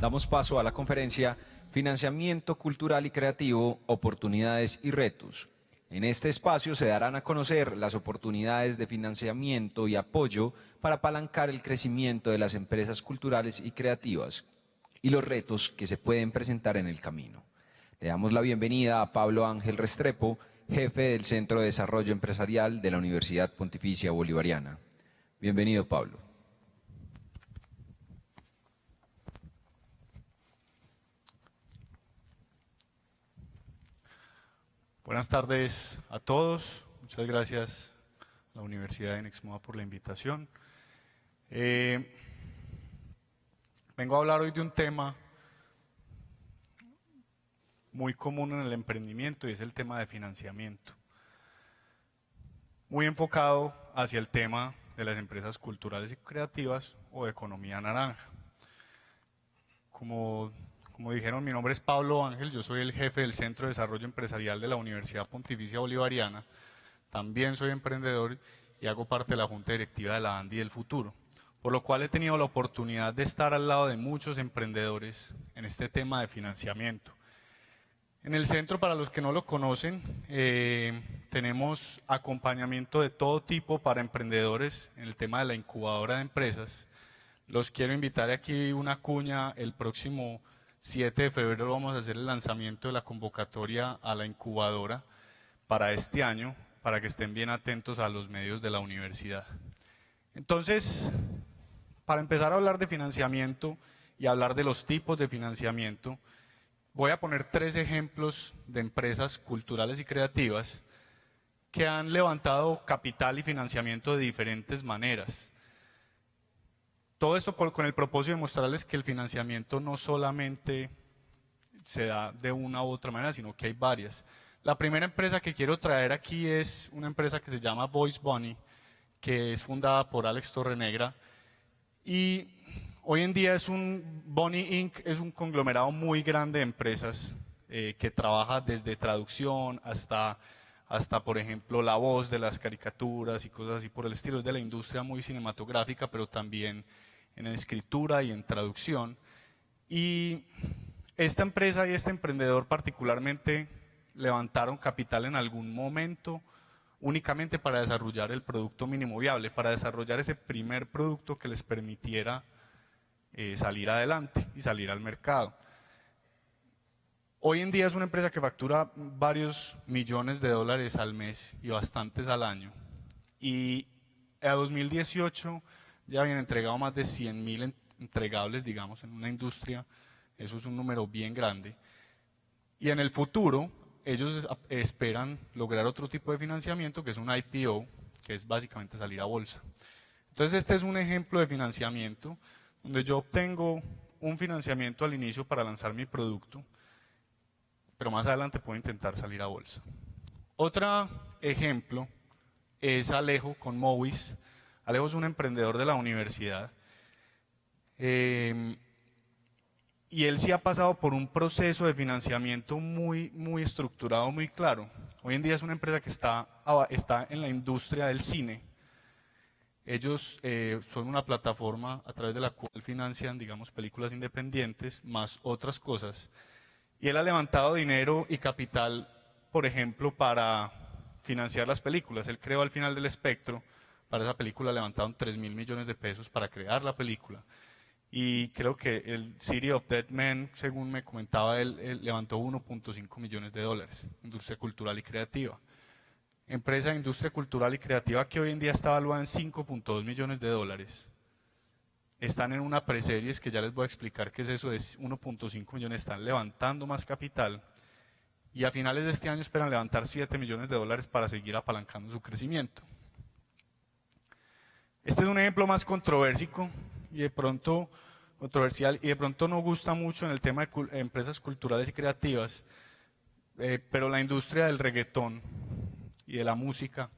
Damos paso a la conferencia Financiamiento Cultural y Creativo, Oportunidades y Retos. En este espacio se darán a conocer las oportunidades de financiamiento y apoyo para apalancar el crecimiento de las empresas culturales y creativas y los retos que se pueden presentar en el camino. Le damos la bienvenida a Pablo Ángel Restrepo, jefe del Centro de Desarrollo Empresarial de la Universidad Pontificia Bolivariana. Bienvenido, Pablo. Buenas tardes a todos. Muchas gracias a la Universidad de Nexmoa por la invitación. Vengo a hablar hoy de un tema muy común en el emprendimiento y es el tema de financiamiento. Muy enfocado hacia el tema de las empresas culturales y creativas o de economía naranja. Como dijeron, mi nombre es Pablo Ángel, yo soy el jefe del Centro de Desarrollo Empresarial de la Universidad Pontificia Bolivariana. También soy emprendedor y hago parte de la Junta Directiva de la ANDI del Futuro, por lo cual he tenido la oportunidad de estar al lado de muchos emprendedores en este tema de financiamiento. En el centro, para los que no lo conocen, tenemos acompañamiento de todo tipo para emprendedores en el tema de la incubadora de empresas. Los quiero invitar aquí una cuña. El próximo 7 de febrero vamos a hacer el lanzamiento de la convocatoria a la incubadora para este año, para que estén bien atentos a los medios de la universidad. Entonces, para empezar a hablar de financiamiento y hablar de los tipos de financiamiento, voy a poner 3 ejemplos de empresas culturales y creativas que han levantado capital y financiamiento de diferentes maneras. Todo esto con el propósito de mostrarles que el financiamiento no solamente se da de una u otra manera, sino que hay varias. La primera empresa que quiero traer aquí es una empresa que se llama Voice Bunny, que es fundada por Alex Torrenegra, y hoy en día Bunny Inc. es un conglomerado muy grande de empresas que trabaja desde traducción hasta, por ejemplo, la voz de las caricaturas y cosas así por el estilo. Es de la industria muy cinematográfica, pero también en escritura y en traducción. Y esta empresa y este emprendedor particularmente levantaron capital en algún momento únicamente para desarrollar el producto mínimo viable, para desarrollar ese primer producto que les permitiera salir adelante y salir al mercado. Hoy en día es una empresa que factura varios millones de dólares al mes y bastantes al año. Y a 2018 ya habían entregado más de 100.000 entregables, digamos, en una industria. Eso es un número bien grande. Y en el futuro ellos esperan lograr otro tipo de financiamiento, que es un IPO, que es básicamente salir a bolsa. Entonces este es un ejemplo de financiamiento donde yo obtengo un financiamiento al inicio para lanzar mi producto, pero más adelante puedo intentar salir a bolsa. Otro ejemplo es Alejo con Movis. Alejo es un emprendedor de la universidad y él sí ha pasado por un proceso de financiamiento muy estructurado, muy claro. Hoy en día es una empresa que está en la industria del cine. Ellos son una plataforma a través de la cual financian, digamos, películas independientes, más otras cosas. Y él ha levantado dinero y capital, por ejemplo, para financiar las películas. Él creó Al final del espectro. Para esa película levantaron 3.000 millones de pesos para crear la película. Y creo que el City of Dead Men, según me comentaba él levantó 1.5 millones de dólares. Industria cultural y creativa. Empresa de industria cultural y creativa que hoy en día está evaluada en 5.2 millones de dólares. Están en una preseries que ya les voy a explicar qué es eso de 1.5 millones, están levantando más capital y a finales de este año esperan levantar 7 millones de dólares para seguir apalancando su crecimiento. Este es un ejemplo más controversial y de pronto no gusta mucho en el tema de empresas culturales y creativas, pero la industria del reggaetón y de la música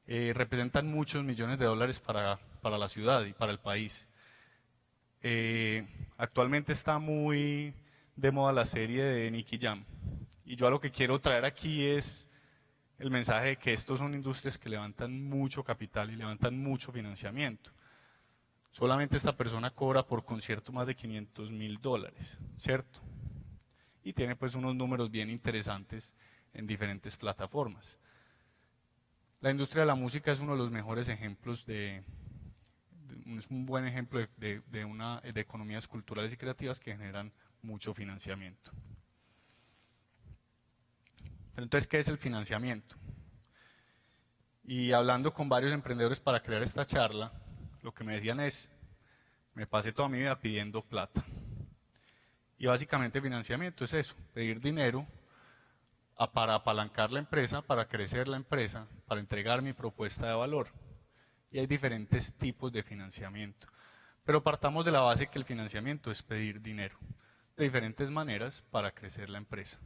representan muchos millones de dólares para la ciudad y para el país. Actualmente está muy de moda la serie de Nicky Jam y yo a lo que quiero traer aquí es el mensaje de que estos son industrias que levantan mucho capital y levantan mucho financiamiento. Solamente esta persona cobra por concierto más de $500.000, ¿cierto? Y tiene pues unos números bien interesantes en diferentes plataformas. La industria de la música es uno de los mejores ejemplos es un buen ejemplo de economías culturales y creativas que generan mucho financiamiento. Pero entonces, ¿qué es el financiamiento? Y hablando con varios emprendedores para crear esta charla, lo que me decían es, me pasé toda mi vida pidiendo plata. Y básicamente financiamiento es eso, pedir dinero para apalancar la empresa, para crecer la empresa, para entregar mi propuesta de valor. Y hay diferentes tipos de financiamiento. Pero partamos de la base que el financiamiento es pedir dinero de diferentes maneras para crecer la empresa.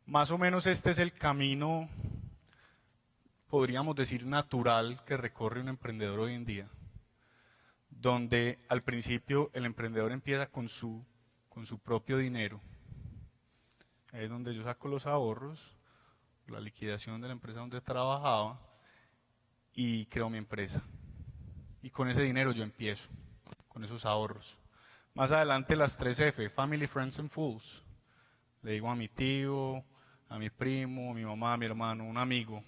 Más o menos este es el camino, podríamos decir, natural que recorre un emprendedor hoy en día, donde al principio el emprendedor empieza con su propio dinero. Ahí es donde yo saco los ahorros, la liquidación de la empresa donde trabajaba y creo mi empresa. Y con ese dinero yo empiezo, con esos ahorros. Más adelante las 3F, Family, Friends and Fools. Le digo a mi tío, a mi primo, a mi mamá, a mi hermano, un amigo,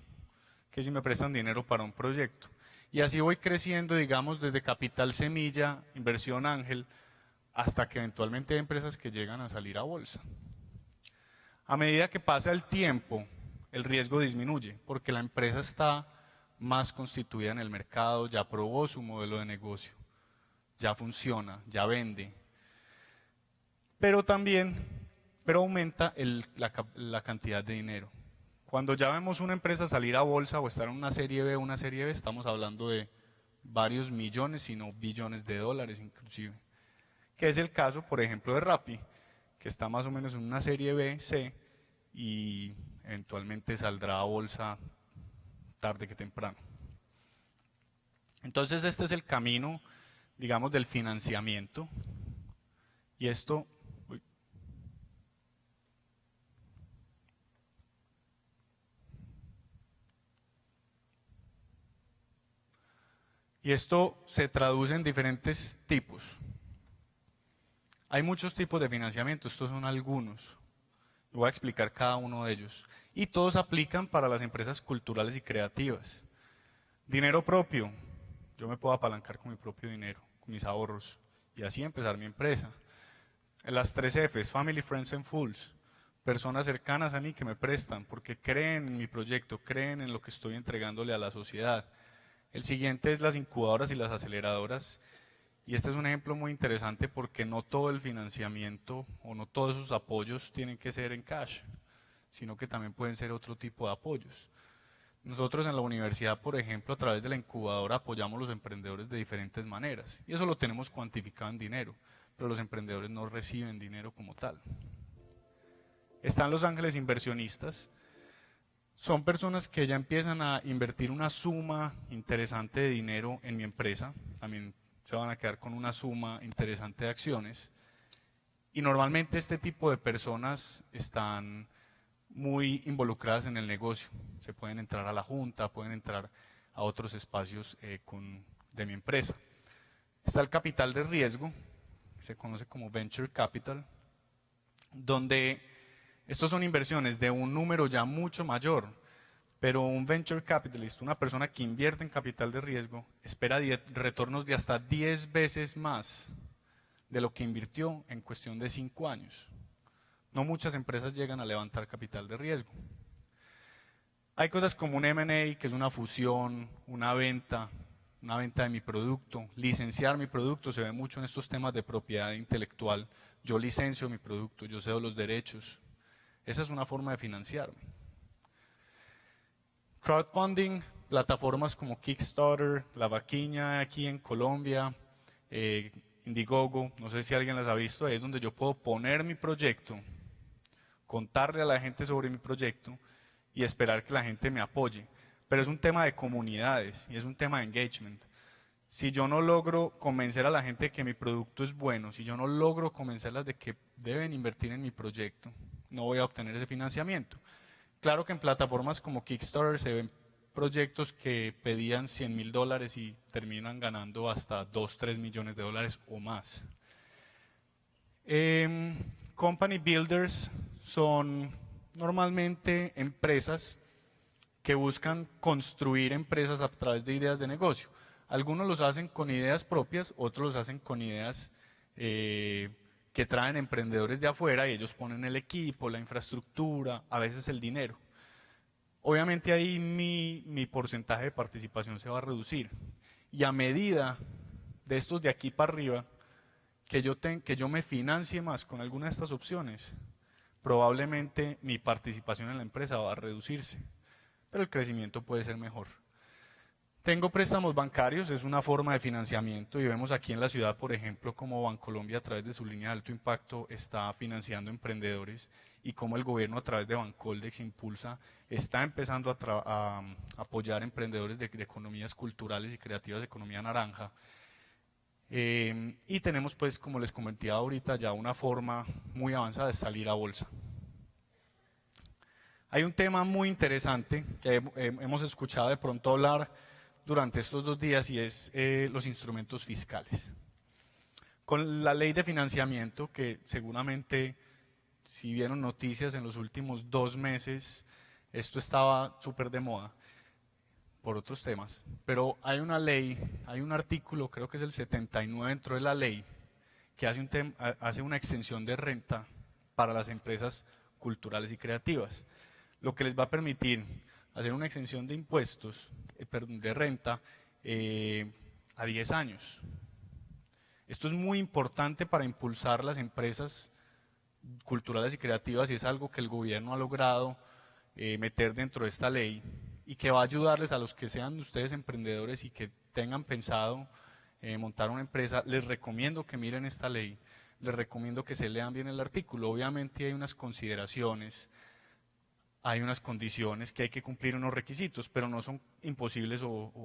que si me prestan dinero para un proyecto. Y así voy creciendo, digamos, desde capital semilla, inversión ángel, hasta que eventualmente hay empresas que llegan a salir a bolsa. A medida que pasa el tiempo, el riesgo disminuye, porque la empresa está más constituida en el mercado, ya probó su modelo de negocio, ya funciona, ya vende. Pero aumenta la cantidad de dinero. Cuando ya vemos una empresa salir a bolsa o estar en una serie B o una serie B, estamos hablando de varios millones, si no billones de dólares inclusive. Que es el caso, por ejemplo, de Rappi, que está más o menos en una serie B, C, y eventualmente saldrá a bolsa tarde que temprano. Entonces este es el camino, digamos, del financiamiento. Y esto... Y esto se traduce en diferentes tipos. Hay muchos tipos de financiamiento, estos son algunos. Voy a explicar cada uno de ellos. Y todos aplican para las empresas culturales y creativas. Dinero propio. Yo me puedo apalancar con mi propio dinero, con mis ahorros, y así empezar mi empresa. En las 3Fs, Family, Friends and Fools. Personas cercanas a mí que me prestan porque creen en mi proyecto, creen en lo que estoy entregándole a la sociedad. El siguiente es las incubadoras y las aceleradoras, y este es un ejemplo muy interesante porque no todo el financiamiento o no todos esos apoyos tienen que ser en cash, sino que también pueden ser otro tipo de apoyos. Nosotros en la universidad, por ejemplo, a través de la incubadora apoyamos a los emprendedores de diferentes maneras, y eso lo tenemos cuantificado en dinero, pero los emprendedores no reciben dinero como tal. Están los ángeles inversionistas. Son personas que ya empiezan a invertir una suma interesante de dinero en mi empresa, también se van a quedar con una suma interesante de acciones, y normalmente este tipo de personas están muy involucradas en el negocio, se pueden entrar a la junta, pueden entrar a otros espacios de mi empresa. Está el capital de riesgo, que se conoce como Venture Capital, donde estos son inversiones de un número ya mucho mayor, pero un venture capitalist, una persona que invierte en capital de riesgo, espera retornos de hasta 10 veces más de lo que invirtió en cuestión de 5 años. No muchas empresas llegan a levantar capital de riesgo. Hay cosas como un M&A, que es una fusión, una venta de mi producto, licenciar mi producto, se ve mucho en estos temas de propiedad intelectual. Yo licencio mi producto, yo cedo los derechos. Esa es una forma de financiarme. Crowdfunding, plataformas como Kickstarter, La Vaquiña aquí en Colombia, Indiegogo, no sé si alguien las ha visto, ahí es donde yo puedo poner mi proyecto, contarle a la gente sobre mi proyecto y esperar que la gente me apoye. Pero es un tema de comunidades y es un tema de engagement. Si yo no logro convencer a la gente de que mi producto es bueno, si yo no logro convencerlas de que deben invertir en mi proyecto, no voy a obtener ese financiamiento. Claro que en plataformas como Kickstarter se ven proyectos que pedían $100.000 y terminan ganando hasta 2-3 millones de dólares o más. Company builders son normalmente empresas que buscan construir empresas a través de ideas de negocio. Algunos los hacen con ideas propias, otros los hacen con ideas que traen emprendedores de afuera y ellos ponen el equipo, la infraestructura, a veces el dinero. Obviamente ahí mi porcentaje de participación se va a reducir y a medida de estos de aquí para arriba que yo me financie más con alguna de estas opciones, probablemente mi participación en la empresa va a reducirse, pero el crecimiento puede ser mejor. Tengo préstamos bancarios, es una forma de financiamiento y vemos aquí en la ciudad, por ejemplo, cómo Bancolombia a través de su línea de alto impacto está financiando emprendedores y cómo el gobierno a través de Bancoldex Impulsa está empezando a apoyar emprendedores de economías culturales y creativas de economía naranja. Y tenemos, pues, como les comenté ahorita, ya una forma muy avanzada de salir a bolsa. Hay un tema muy interesante que hemos escuchado de pronto hablar durante estos 2 días y es los instrumentos fiscales. Con la ley de financiamiento, que seguramente si vieron noticias en los últimos 2 meses, esto estaba súper de moda por otros temas, pero hay una ley, hay un artículo, creo que es el 79 dentro de la ley, que hace una exención de renta para las empresas culturales y creativas, lo que les va a permitir hacer una exención de impuestos, de renta, a 10 años. Esto es muy importante para impulsar las empresas culturales y creativas y es algo que el gobierno ha logrado meter dentro de esta ley y que va a ayudarles a los que sean ustedes emprendedores y que tengan pensado montar una empresa. Les recomiendo que miren esta ley, les recomiendo que se lean bien el artículo. Obviamente hay unas consideraciones, hay unas condiciones que hay que cumplir, unos requisitos, pero no son imposibles no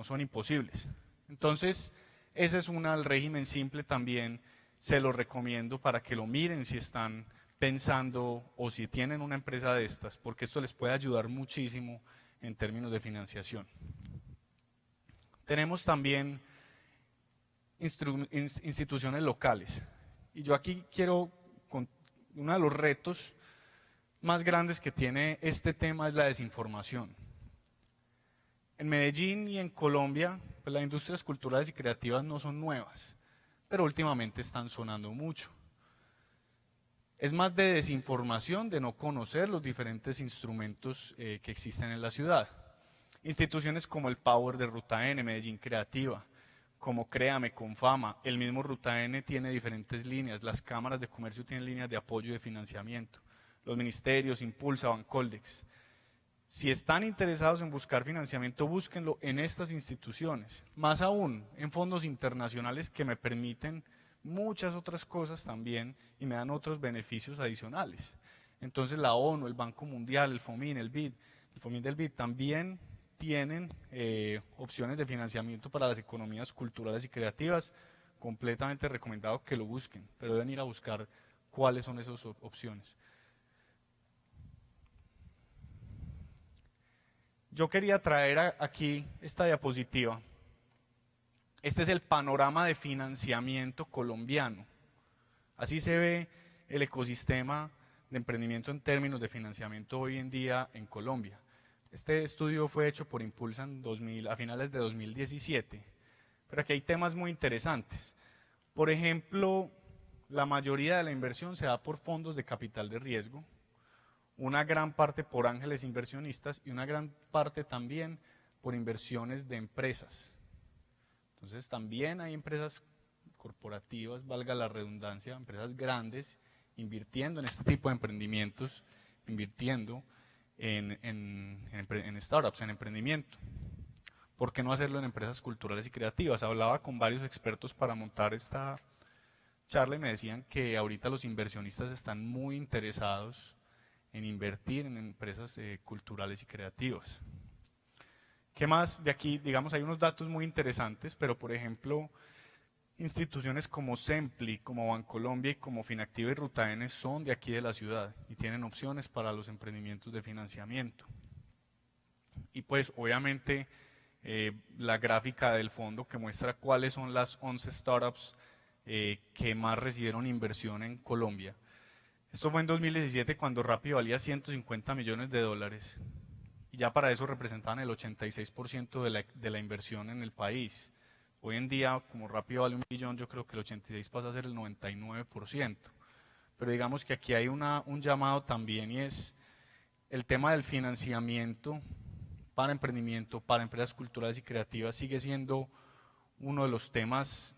son imposibles. Entonces, ese es el régimen simple también, se lo recomiendo para que lo miren si están pensando o si tienen una empresa de estas, porque esto les puede ayudar muchísimo en términos de financiación. Tenemos también instituciones locales, y yo aquí quiero, uno de los retos más grandes que tiene este tema es la desinformación. En Medellín y en Colombia, pues las industrias culturales y creativas no son nuevas, pero últimamente están sonando mucho. Es más de desinformación, de no conocer los diferentes instrumentos que existen en la ciudad. Instituciones como el Power de Ruta N, Medellín Creativa, como Créame, Confama, el mismo Ruta N tiene diferentes líneas, las cámaras de comercio tienen líneas de apoyo y de financiamiento, los ministerios, Impulsa, Bancoldex. Si están interesados en buscar financiamiento, búsquenlo en estas instituciones, más aún en fondos internacionales que me permiten muchas otras cosas también y me dan otros beneficios adicionales. Entonces la ONU, el Banco Mundial, el FOMIN, el BID, el FOMIN del BID también tienen opciones de financiamiento para las economías culturales y creativas, completamente recomendado que lo busquen, pero deben ir a buscar cuáles son esas opciones. Yo quería traer aquí esta diapositiva. Este es el panorama de financiamiento colombiano. Así se ve el ecosistema de emprendimiento en términos de financiamiento hoy en día en Colombia. Este estudio fue hecho por Impulsa a finales de 2017, pero aquí hay temas muy interesantes. Por ejemplo, la mayoría de la inversión se da por fondos de capital de riesgo, una gran parte por ángeles inversionistas y una gran parte también por inversiones de empresas. Entonces también hay empresas corporativas, valga la redundancia, empresas grandes, invirtiendo en este tipo de emprendimientos, invirtiendo en startups, en emprendimiento. ¿Por qué no hacerlo en empresas culturales y creativas? Hablaba con varios expertos para montar esta charla y me decían que ahorita los inversionistas están muy interesados en invertir en empresas culturales y creativas. ¿Qué más? De aquí, digamos, hay unos datos muy interesantes, pero por ejemplo, instituciones como Sempli, como Bancolombia y como Finactiva y Ruta N son de aquí de la ciudad y tienen opciones para los emprendimientos de financiamiento. Y pues obviamente la gráfica del fondo que muestra cuáles son las 11 startups que más recibieron inversión en Colombia. Esto fue en 2017 cuando Rappi valía 150 millones de dólares y ya para eso representaban el 86% de la inversión en el país. Hoy en día, como Rappi vale 1 billón, yo creo que el 86 pasa a ser el 99%. Pero digamos que aquí hay un llamado también y es el tema del financiamiento para emprendimiento, para empresas culturales y creativas sigue siendo uno de los temas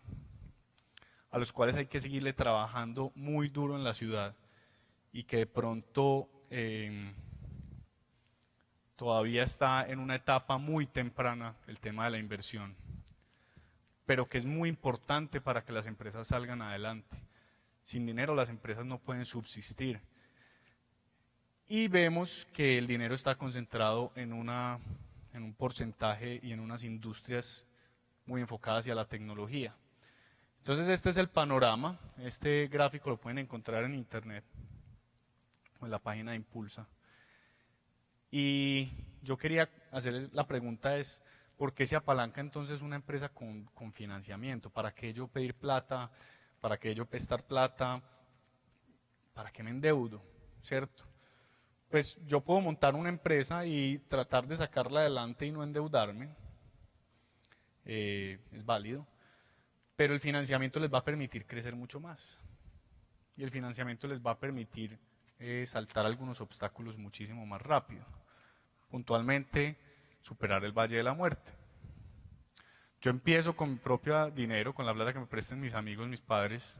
a los cuales hay que seguirle trabajando muy duro en la ciudad y que de pronto todavía está en una etapa muy temprana el tema de la inversión, pero que es muy importante para que las empresas salgan adelante. Sin dinero las empresas no pueden subsistir. Y vemos que el dinero está concentrado en un porcentaje y en unas industrias muy enfocadas hacia la tecnología. Entonces este es el panorama, este gráfico lo pueden encontrar en internet, o en la página de Impulsa. Y yo quería hacerles la pregunta es, ¿por qué se apalanca entonces una empresa con financiamiento? ¿Para qué yo pedir plata? ¿Para qué yo prestar plata? ¿Para qué me endeudo? ¿Cierto? Pues yo puedo montar una empresa y tratar de sacarla adelante y no endeudarme, es válido, pero el financiamiento les va a permitir crecer mucho más y el financiamiento les va a permitir saltar algunos obstáculos muchísimo más rápido, puntualmente superar el Valle de la Muerte. Yo empiezo con mi propio dinero, con la plata que me presten mis amigos, mis padres,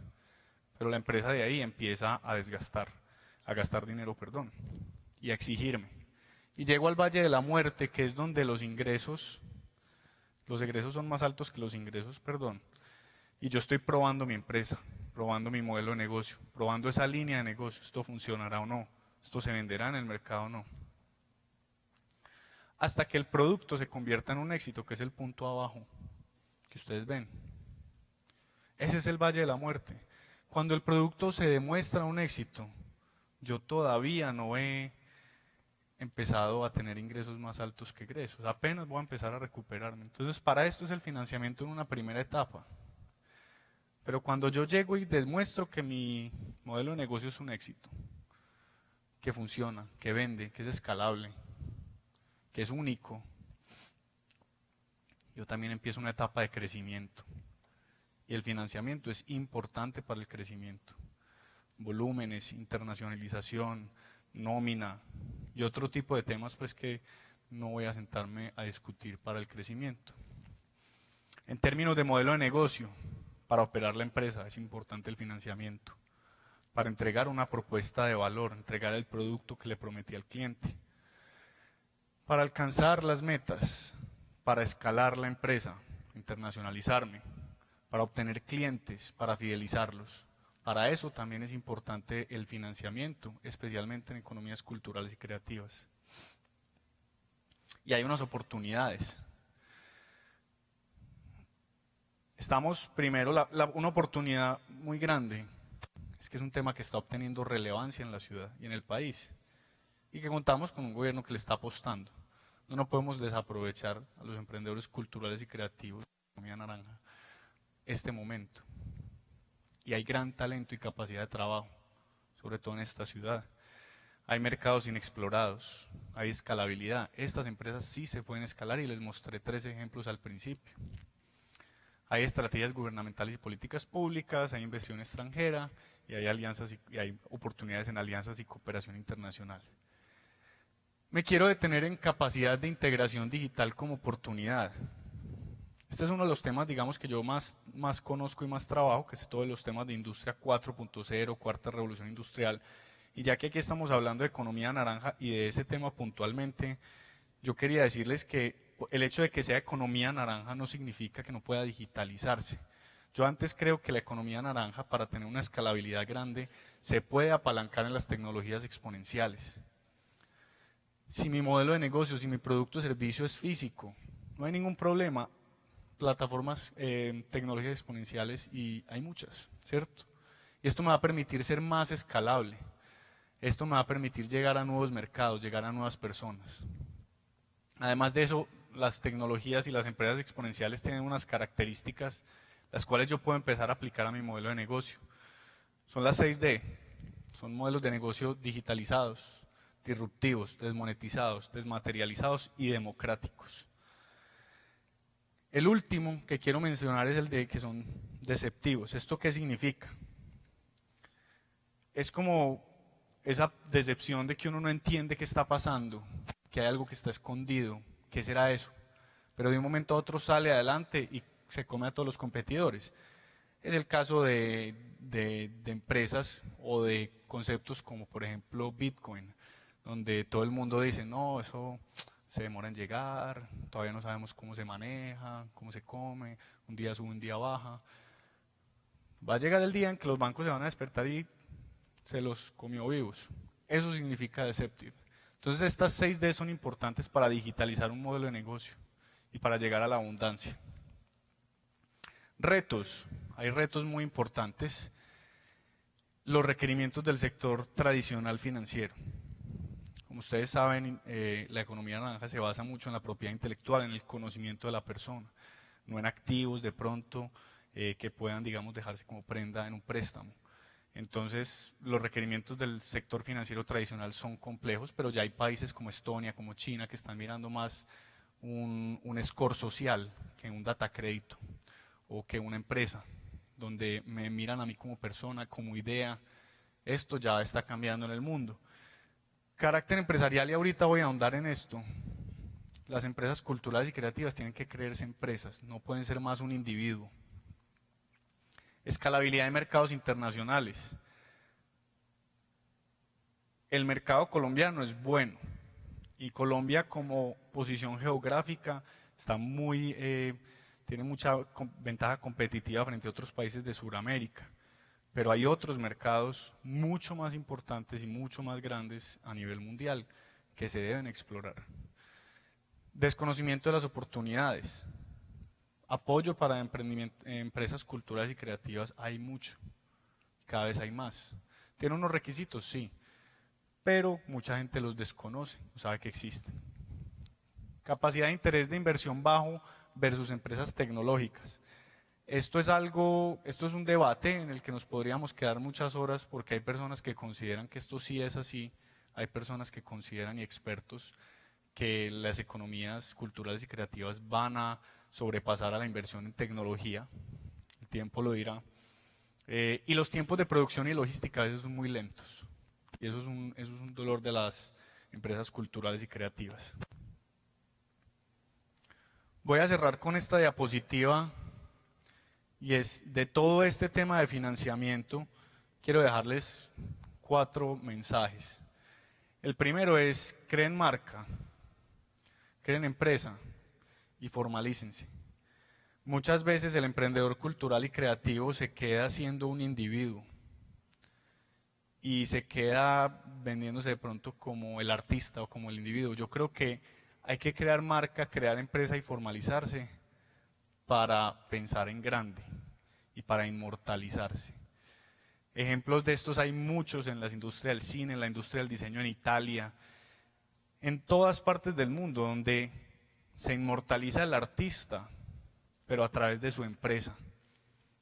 pero la empresa de ahí empieza a gastar dinero, perdón, y a exigirme. Y llego al Valle de la Muerte, que es donde los egresos son más altos que los ingresos, perdón. Y yo estoy probando mi empresa, probando mi modelo de negocio, probando esa línea de negocio, esto funcionará o no, esto se venderá en el mercado o no. Hasta que el producto se convierta en un éxito, que es el punto abajo, que ustedes ven. Ese es el Valle de la Muerte. Cuando el producto se demuestra un éxito, yo todavía no he empezado a tener ingresos más altos que egresos, apenas voy a empezar a recuperarme. Entonces, para esto es el financiamiento en una primera etapa. Pero cuando yo llego y demuestro que mi modelo de negocio es un éxito, que funciona, que vende, que es escalable, que es único, yo también empiezo una etapa de crecimiento. Y el financiamiento es importante para el crecimiento. Volúmenes, internacionalización, nómina y otro tipo de temas pues que no voy a sentarme a discutir para el crecimiento. En términos de modelo de negocio, para operar la empresa es importante el financiamiento. Para entregar una propuesta de valor, entregar el producto que le prometí al cliente. Para alcanzar las metas, para escalar la empresa, internacionalizarme, para obtener clientes, para fidelizarlos. Para eso también es importante el financiamiento, especialmente en economías culturales y creativas. Y hay unas oportunidades. Estamos primero, una oportunidad muy grande, es que es un tema que está obteniendo relevancia en la ciudad y en el país, y que contamos con un gobierno que le está apostando. No podemos desaprovechar a los emprendedores culturales y creativos de la economía naranja este momento. Y hay gran talento y capacidad de trabajo, sobre todo en esta ciudad. Hay mercados inexplorados, hay escalabilidad. Estas empresas sí se pueden escalar y les mostré 3 ejemplos al principio. Hay estrategias gubernamentales y políticas públicas, hay inversión extranjera y hay alianzas y hay oportunidades en alianzas y cooperación internacional. Me quiero detener en capacidad de integración digital como oportunidad. Este es uno de los temas, digamos, que yo más conozco y más trabajo, que es todos los temas de industria 4.0, cuarta revolución industrial. Y ya que aquí estamos hablando de economía naranja y de ese tema puntualmente, yo quería decirles que el hecho de que sea economía naranja no significa que no pueda digitalizarse. Yo antes creo que la economía naranja, para tener una escalabilidad grande, se puede apalancar en las tecnologías exponenciales. Si mi modelo de negocio, si mi producto o servicio es físico, no hay ningún problema. Plataformas, tecnologías exponenciales y hay muchas, ¿cierto? Y esto me va a permitir ser más escalable. Esto me va a permitir llegar a nuevos mercados, llegar a nuevas personas. Además de eso, las tecnologías y las empresas exponenciales tienen unas características las cuales yo puedo empezar a aplicar a mi modelo de negocio. Son las 6D, son modelos de negocio digitalizados, disruptivos, desmonetizados, desmaterializados y democráticos. El último que quiero mencionar es el de que son deceptivos. ¿Esto qué significa? Es como esa decepción de que uno no entiende qué está pasando, que hay algo que está escondido, ¿qué será eso? Pero de un momento a otro sale adelante y se come a todos los competidores. Es el caso de empresas o de conceptos como por ejemplo Bitcoin, donde todo el mundo dice, no, eso se demora en llegar, todavía no sabemos cómo se maneja, cómo se come, un día sube, un día baja. Va a llegar el día en que los bancos se van a despertar y se los comió vivos. Eso significa deceptive. Entonces estas 6D son importantes para digitalizar un modelo de negocio y para llegar a la abundancia. Retos. Hay retos muy importantes. Los requerimientos del sector tradicional financiero. Como ustedes saben, la economía naranja se basa mucho en la propiedad intelectual, en el conocimiento de la persona, no en activos de pronto que puedan, digamos, dejarse como prenda en un préstamo. Entonces, los requerimientos del sector financiero tradicional son complejos, pero ya hay países como Estonia, como China, que están mirando más un score social que un data crédito o que una empresa, donde me miran a mí como persona, como idea. Esto ya está cambiando en el mundo. Carácter empresarial, y ahorita voy a ahondar en esto. Las empresas culturales y creativas tienen que creerse empresas, no pueden ser más un individuo. Escalabilidad de mercados internacionales. El mercado colombiano es bueno y Colombia como posición geográfica está tiene mucha ventaja competitiva frente a otros países de Sudamérica, pero hay otros mercados mucho más importantes y mucho más grandes a nivel mundial que se deben explorar. Desconocimiento de las oportunidades. Apoyo para empresas culturales y creativas hay mucho, cada vez hay más. ¿Tiene unos requisitos? Sí, pero mucha gente los desconoce, no sabe que existen. Capacidad de interés de inversión bajo versus empresas tecnológicas. Esto es un debate en el que nos podríamos quedar muchas horas porque hay personas que consideran que esto sí es así, hay personas que consideran y expertos que las economías culturales y creativas van a sobrepasar a la inversión en tecnología, el tiempo lo dirá, y los tiempos de producción y logística a veces son muy lentos, y eso es un dolor de las empresas culturales y creativas. Voy a cerrar con esta diapositiva, y es de todo este tema de financiamiento, quiero dejarles 4 mensajes. El primero es, creen marca, creen empresa y formalícense. Muchas veces el emprendedor cultural y creativo se queda siendo un individuo y se queda vendiéndose de pronto como el artista o como el individuo. Yo creo que hay que crear marca, crear empresa y formalizarse para pensar en grande y para inmortalizarse. Ejemplos de estos hay muchos en la industria del cine, en la industria del diseño en Italia, en todas partes del mundo, donde se inmortaliza el artista, pero a través de su empresa.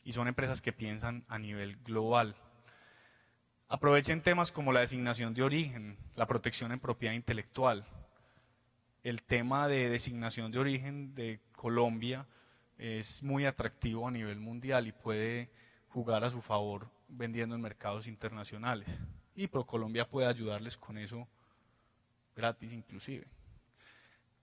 Y son empresas que piensan a nivel global. Aprovechen temas como la designación de origen, la protección en propiedad intelectual. El tema de designación de origen de Colombia es muy atractivo a nivel mundial y puede jugar a su favor vendiendo en mercados internacionales. Y ProColombia puede ayudarles con eso gratis inclusive,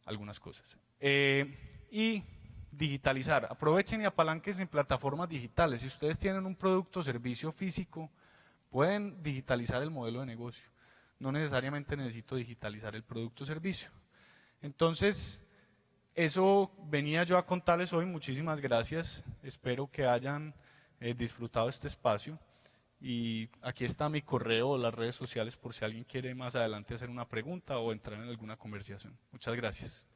algunas cosas. Y digitalizar, aprovechen y apalánquense en plataformas digitales. Si ustedes tienen un producto o servicio físico, pueden digitalizar el modelo de negocio. No necesariamente necesito digitalizar el producto o servicio. Entonces, eso venía yo a contarles hoy. Muchísimas gracias. Espero que hayan disfrutado este espacio. Y aquí está mi correo o las redes sociales por si alguien quiere más adelante hacer una pregunta o entrar en alguna conversación. Muchas gracias.